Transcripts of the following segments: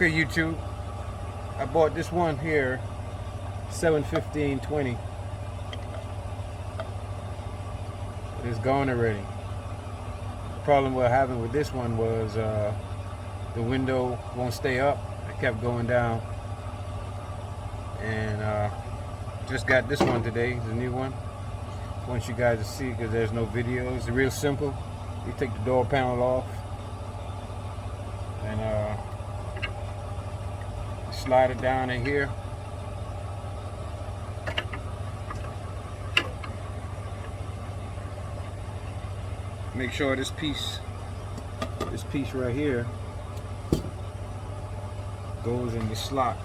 Okay, YouTube, I bought this one here, 7/15/20. It's gone already. The problem we're having with this one was the window won't stay up. It kept going down. And just got this one today, the new one. I want you guys to see because there's no video. It's real simple. You take the door panel off and slide it down in here. Make sure this piece right here goes in the slot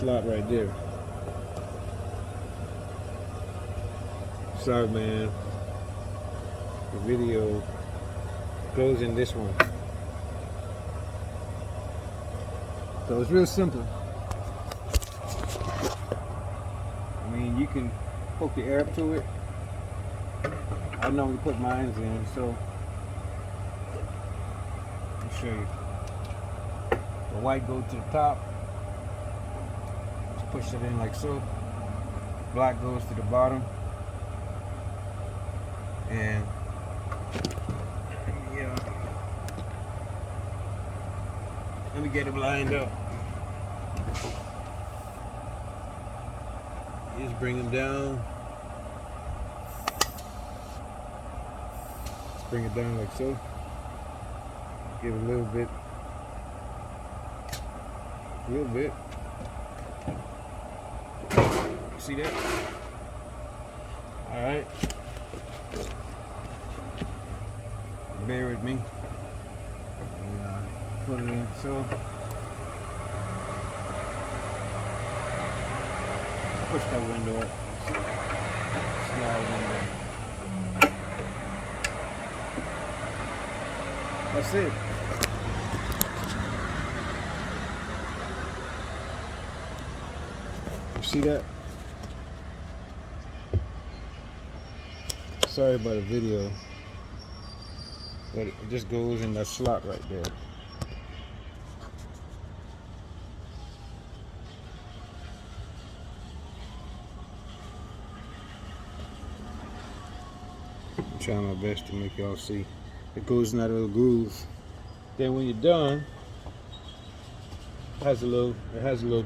right there. Sorry, man. The video goes in this one. So it's real simple. I mean, you can poke the air up to it. I normally put mine in, so let me show you. The white goes to the top. Just push it in like so. Black goes to the bottom. And yeah, let me get it lined up. Just bring them down. Just bring it down like so. Give it a little bit. See that? All right. Bear with me. And, put it in so. Push that window up. Slide it in there. That's it. You see that? Sorry about the video. But it just goes in that slot right there. I'm trying my best to make y'all see. It goes in that little groove. Then when you're done, it has a little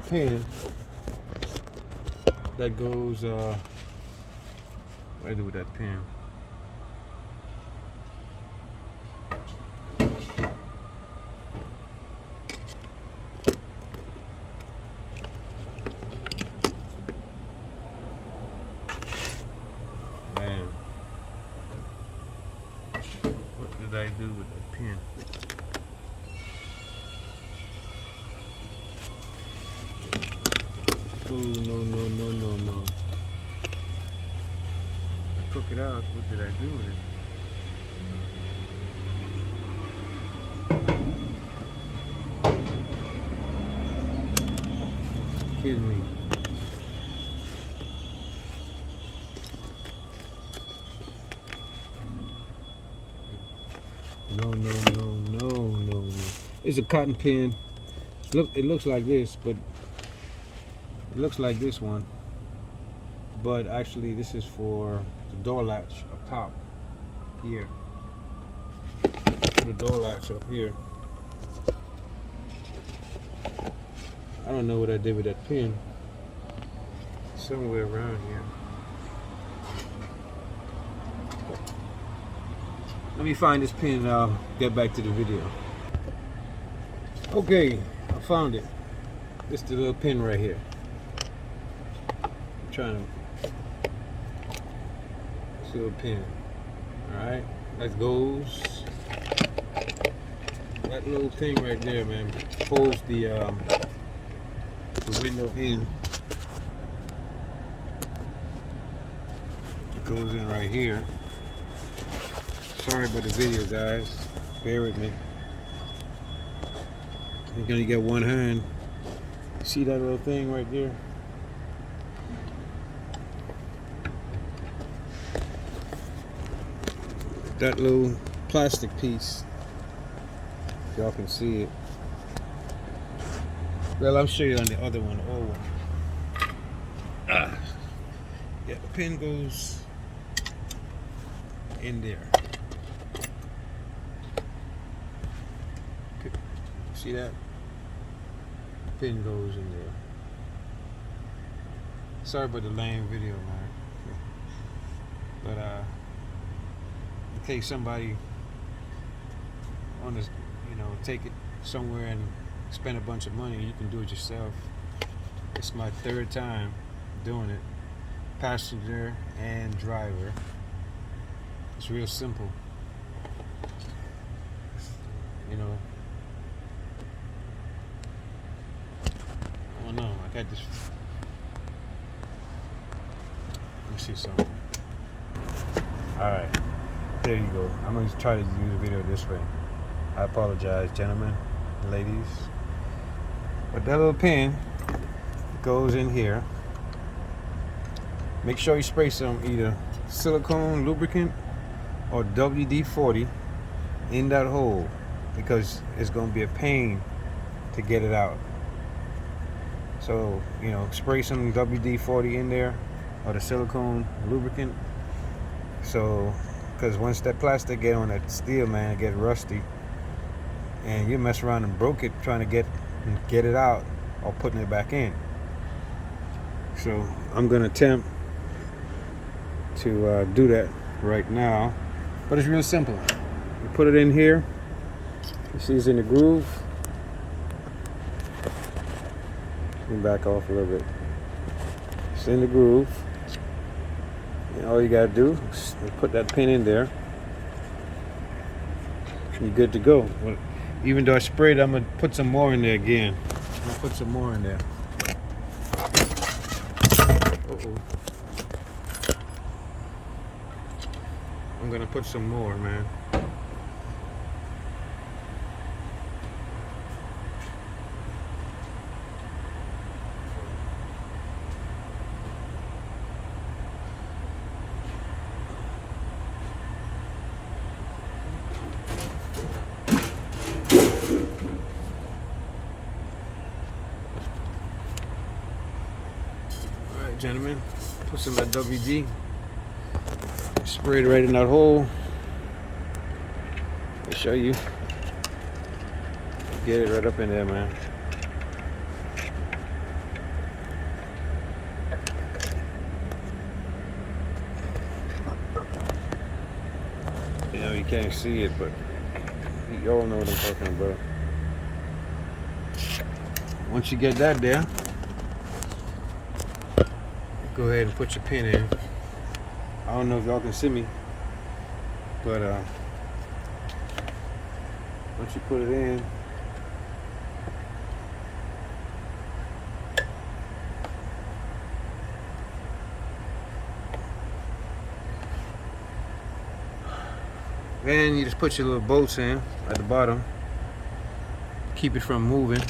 pin that goes what do I do with that pin? What did I do with that pin? Oh, no. I took it out. What did I do with it? Kidding me. No. It's a cotton pin. It looks like this, but it looks like this one. But actually, this is for the door latch up top here. The door latch up here. I don't know what I did with that pin. Somewhere around here. Let me find this pin and I'll get back to the video. Okay, I found it. This is the little pin right here. I'm trying to... This little pin. Alright, that goes... That little thing right there, man, holds the window in. It goes in right here. Sorry about the video, guys. Bear with me. You're gonna get one hand. See that little thing right there? That little plastic piece y'all can see it. Well, I'll show you on the other one, the old one. Yeah, the pin goes in there. See that? The pin goes in there. Sorry about the lame video, man. But in case somebody want to, take it somewhere and spend a bunch of money, you can do it yourself. It's my third time doing it, passenger and driver. It's real simple, Oh no, I got this. Let me see something. All right, there you go. I'm gonna try to do the video this way. I apologize, gentlemen, ladies, but that little pin goes in here. Make sure you spray some either silicone lubricant or WD-40 in that hole, because it's going to be a pain to get it out. So, spray some WD-40 in there or the silicone lubricant. So, because once that plastic get on that steel, man, it get rusty, and you mess around and broke it trying to get it out or putting it back in. So I'm going to attempt to do that right now, but it's real simple. You put it in here. You see it's in the groove. Let me back off a little bit. It's in the groove, and all you gotta do is put that pin in there. You're good to go. Well, even though I sprayed, I'm gonna put some more in there again. I'm gonna put some more in there. I'm gonna put some more, man. Alright, gentlemen, put some of that WD. Spray it right in that hole. I'll show you. Get it right up in there, man. You can't see it, but you all know what I'm talking about. Once you get that there, go ahead and put your pin in. I don't know if y'all can see me, but once you put it in, then you just put your little bolts in at the bottom, keep it from moving.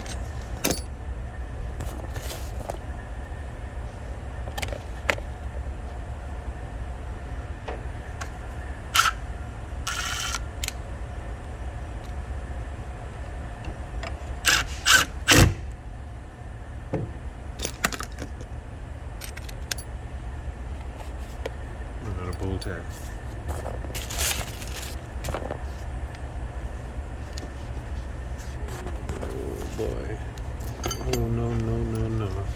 Another bolt tap. Boy. Oh, no.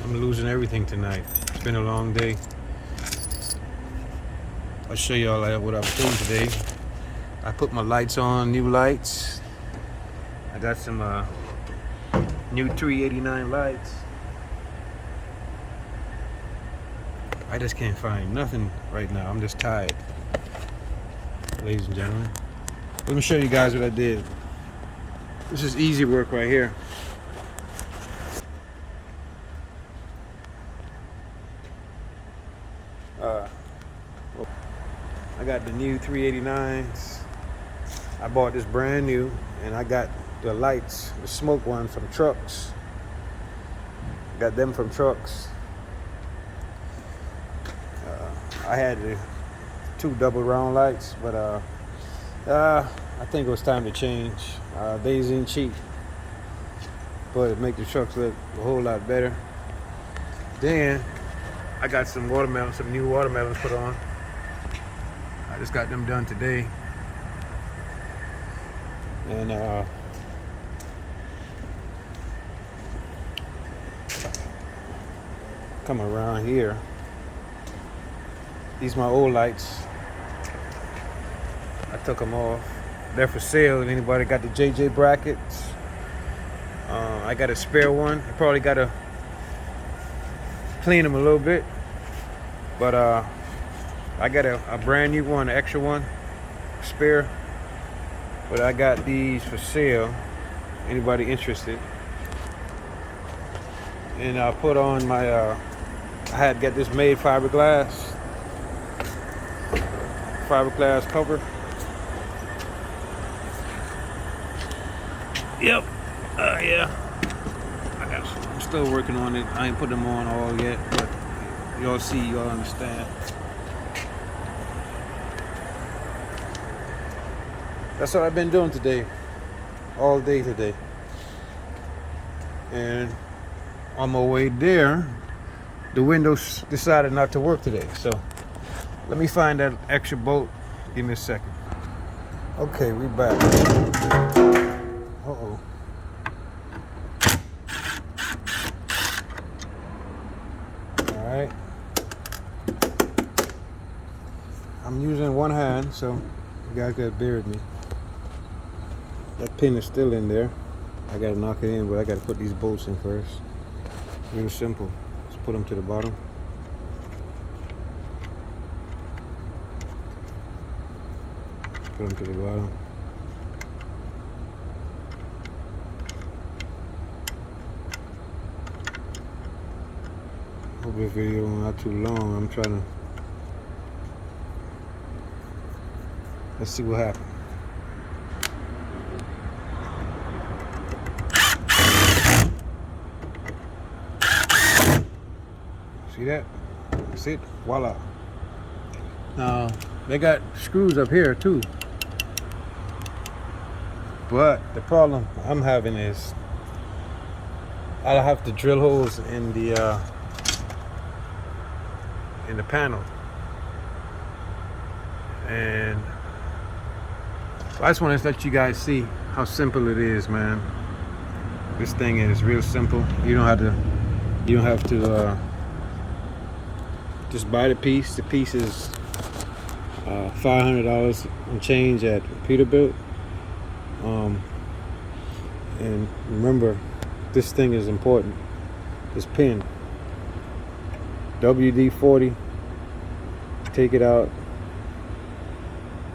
I'm losing everything tonight. It's been a long day. I'll show y'all what I'm doing today. I put my lights on, new lights. I got some new 389 lights. I just can't find nothing right now. I'm just tired, ladies and gentlemen. Let me show you guys what I did. This is easy work right here. I got the new 389s. I bought this brand new, and I got the lights, the smoke ones from trucks. Got them from trucks. I had the two double round lights, but I think it was time to change. These ain't cheap, but it make the trucks look a whole lot better. Then I got some watermelons, some new watermelons put on. I just got them done today. And come around here. These my old lights. I took them off. They're for sale. If anybody got the JJ brackets, I got a spare one. I probably gotta clean them a little bit, but I got a brand new one, an extra one, spare. But I got these for sale. Anybody interested? And I put on my. I had got this made fiberglass cover. Yep. Yeah. I'm still working on it. I ain't put them on all yet, but y'all see, y'all understand. That's what I've been doing today, all day today. And on my way there, the windows decided not to work today. So let me find that extra bolt. Give me a second. Okay, we back. Uh-oh. All right. I'm using one hand, so you guys gotta bear with me. That pin is still in there. I gotta knock it in, but I gotta put these bolts in first. Real simple. Just put them to the bottom. Put them to the bottom. Hope this video not too long. I'm trying to. Let's see what happens. See that? That's it. Voila. Now they got screws up here too. But the problem I'm having is I'll have to drill holes in the panel. And I just want to let you guys see how simple it is, man. This thing is real simple. You don't have to just buy the piece. The piece is $500 and change at Peterbilt. And remember, this thing is important. This pin, WD-40. Take it out.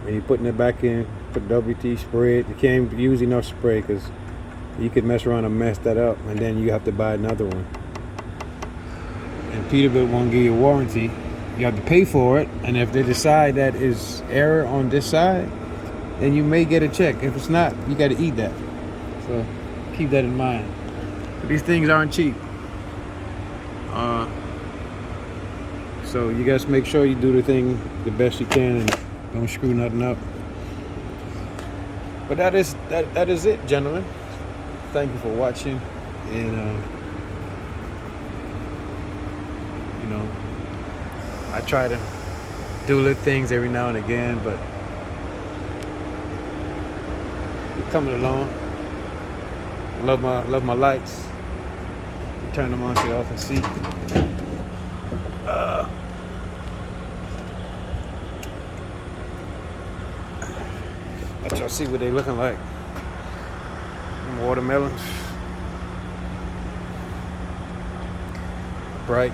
When you're putting it back in, put WD, spray it. You can't use enough spray because you could mess around and mess that up, and then you have to buy another one. And Peterbilt won't give you a warranty. You have to pay for it, and if they decide that is error on this side, then you may get a check. If it's not, you got to eat that. So keep that in mind. But these things aren't cheap. So you guys make sure you do the thing the best you can and don't screw nothing up. But that is it, gentlemen. Thank you for watching, and you know, I try to do little things every now and again, but we're coming along. Love my lights. Turn them on so y'all can see. Let y'all see what they looking like. Watermelons. Bright.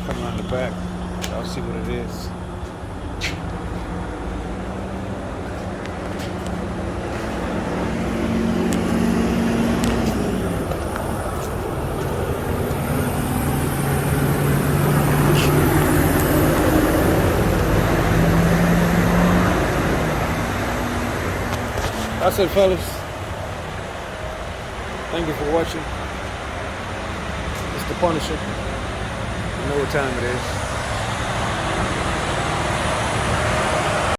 Come around the back. Y'all see what it is. That's it, fellas. Thank you for watching. It's the Punisher. You know what time it is.